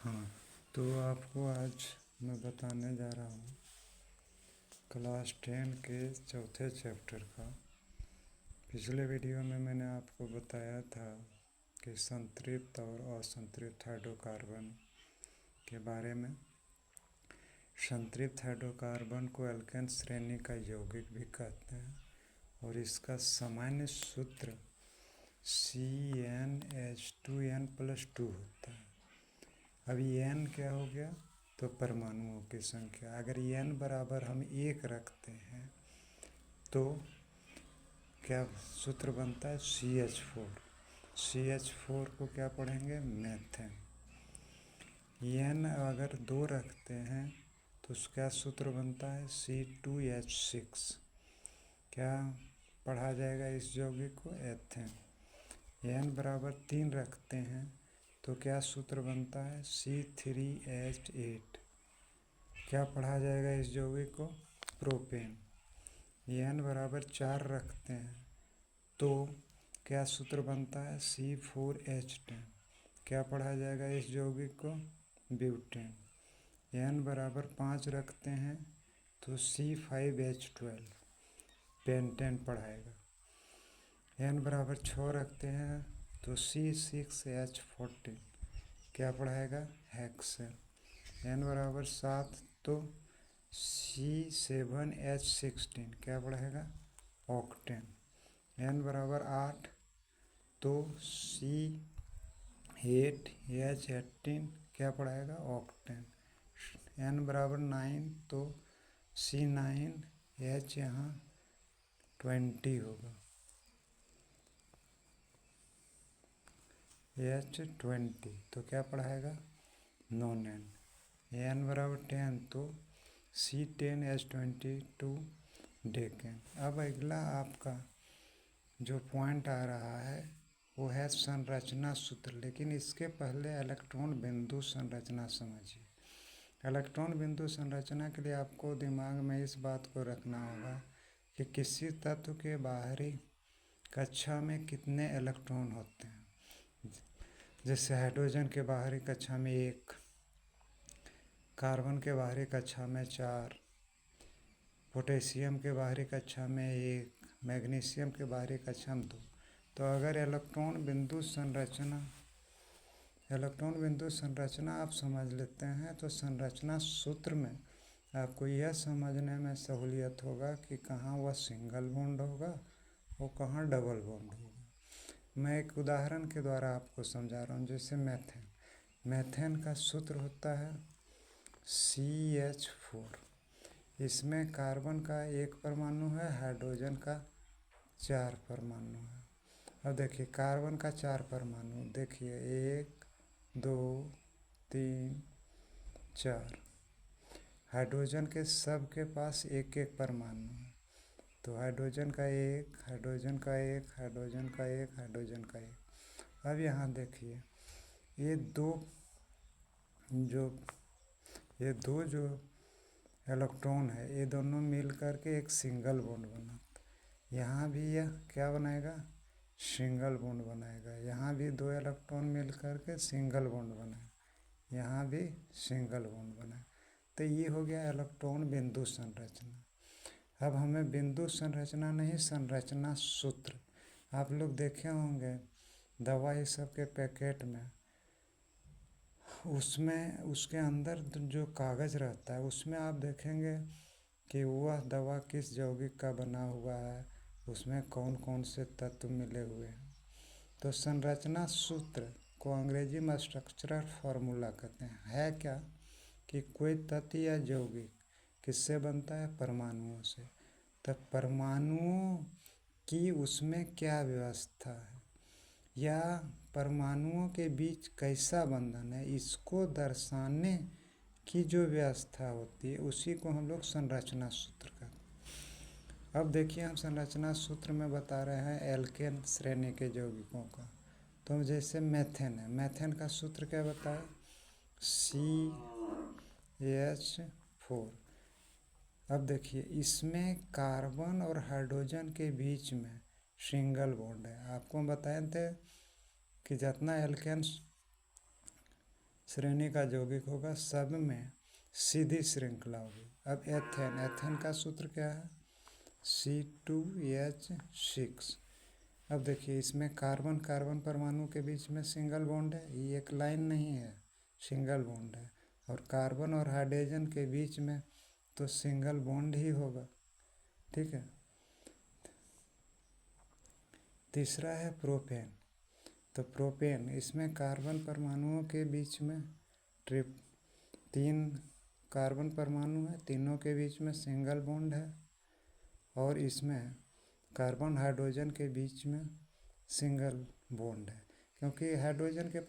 हाँ, तो आपको आज मैं बताने जा रहा हूँ क्लास 10 के चौथे चैप्टर का। पिछले वीडियो में मैंने आपको बताया था कि संतृप्त और असंतृप्त हाइड्रोकार्बन के बारे में। संतृप्त हाइड्रोकार्बन को एल्केन श्रेणी का यौगिक भी कहते हैं और इसका सामान्य सूत्र CnH2n+2 होता है। अभी n क्या हो गया, तो परमाणुओं की संख्या। अगर n बराबर हम 1 रखते हैं तो क्या सूत्र बनता है, CH4। CH4 को क्या पढ़ेंगे, मेथेन। n अगर 2 रखते हैं तो उसका सूत्र बनता है C2H6। क्या पढ़ा जाएगा इस यौगिक को, एथेन। n बराबर 3 रखते हैं तो क्या सूत्र बनता है, C3H8। क्या पढ़ा जाएगा इस यौगिक को, प्रोपेन। n बराबर 4 रखते हैं तो क्या सूत्र बनता है, C4H10। क्या पढ़ा जाएगा इस यौगिक को, ब्यूटेन। n बराबर 5 रखते हैं तो C5H12 पेंटेन पढ़ाएगा। n बराबर 6 रखते हैं तो C6H14 क्या पढ़ाएगा, हेक्सेन। n बराबर 7 तो C7H16 क्या पढ़ाएगा, ऑक्टेन। n बराबर 8 तो C8H18 क्या पढ़ाएगा, ऑक्टेन। n बराबर 9 तो C9H यहाँ 20 होगा, H20 तो क्या पढ़ाएगा, नोनेन। n बराबर 10 तो C10H22 डेकेन। अब अगला आपका जो पॉइंट आ रहा है वो है संरचना सूत्र, लेकिन इसके पहले इलेक्ट्रॉन बिंदु संरचना समझिए। इलेक्ट्रॉन बिंदु संरचना के लिए आपको दिमाग में इस बात को रखना होगा कि किसी तत्व के बाहरी कक्षा में कितने इलेक्ट्रॉन होते हैं। जैसे हाइड्रोजन के बाहरी कक्षा में 1, कार्बन के बाहरी कक्षा में 4, पोटेशियम के बाहरी कक्षा में 1, मैग्नीशियम के बाहरी कक्षा में 2। तो अगर इलेक्ट्रॉन बिंदु संरचना आप समझ लेते हैं तो संरचना सूत्र में आपको यह समझने में सहूलियत होगा कि कहाँ वह सिंगल बॉन्ड होगा और कहाँ डबल बॉन्ड होगा। मैं एक उदाहरण के द्वारा आपको समझा रहा हूँ। जैसे मेथेन का सूत्र होता है CH4। इसमें कार्बन का 1 परमाणु है, हाइड्रोजन का 4 परमाणु है। अब देखिए कार्बन का 4 परमाणु, देखिए 1 2 3 4। हाइड्रोजन के सब के पास 1 परमाणु है, तो हाइड्रोजन का 1, हाइड्रोजन का 1, हाइड्रोजन का 1, हाइड्रोजन का 1। अब यहाँ देखिए ये दो जो इलेक्ट्रॉन है ये दोनों मिल करके एक सिंगल बॉन्ड बनाता। यहाँ भी यह क्या बनाएगा, सिंगल बॉन्ड बनाएगा। यहाँ भी 2 इलेक्ट्रॉन मिल करके सिंगल बॉन्ड बनाएगा, यहाँ भी सिंगल बॉन्ड बनाएगा। तो ये हो गया इलेक्ट्रॉन बिंदु संरचना। अब हमें बिंदु संरचना नहीं, संरचना सूत्र। आप लोग देखे होंगे दवा ये सब के पैकेट में, उसमें उसके अंदर जो कागज़ रहता है उसमें आप देखेंगे कि वह दवा किस यौगिक का बना हुआ है, उसमें कौन कौन से तत्व मिले हुए हैं। तो संरचना सूत्र को अंग्रेजी में स्ट्रक्चरल फार्मूला कहते हैं। है क्या कि कोई तत्व या यौगिक किससे बनता है, परमाणुओं से। तब परमाणुओं की उसमें क्या व्यवस्था है या परमाणुओं के बीच कैसा बंधन है, इसको दर्शाने की जो व्यवस्था होती है उसी को हम लोग संरचना सूत्र कहते हैं। अब देखिए हम संरचना सूत्र में बता रहे हैं एल्केन श्रेणी के यौगिकों का। तो जैसे मेथेन है, मेथेन का सूत्र क्या बताए, CH4। अब देखिए इसमें कार्बन और हाइड्रोजन के बीच में सिंगल बॉन्ड है। आपको बताए थे कि जितना एल्केन श्रेणी का यौगिक होगा, सब में सीधी श्रृंखला होगी। अब एथेन, एथेन का सूत्र क्या है? C2H6। अब देखिए इसमें कार्बन कार्बन परमाणु के बीच में सिंगल बॉन्ड है, ये एक लाइन नहीं है, सिंगल बॉन्ड है। और कार्बन और हाइड्रोजन के बीच में तो सिंगल बॉन्ड ही होगा, ठीक है। तीसरा है प्रोपेन। तो प्रोपेन, इसमें कार्बन परमाणुओं के बीच में 3 कार्बन परमाणु है, तीनों के बीच में सिंगल बॉन्ड है। और इसमें कार्बन हाइड्रोजन के बीच में सिंगल बॉन्ड है, क्योंकि हाइड्रोजन के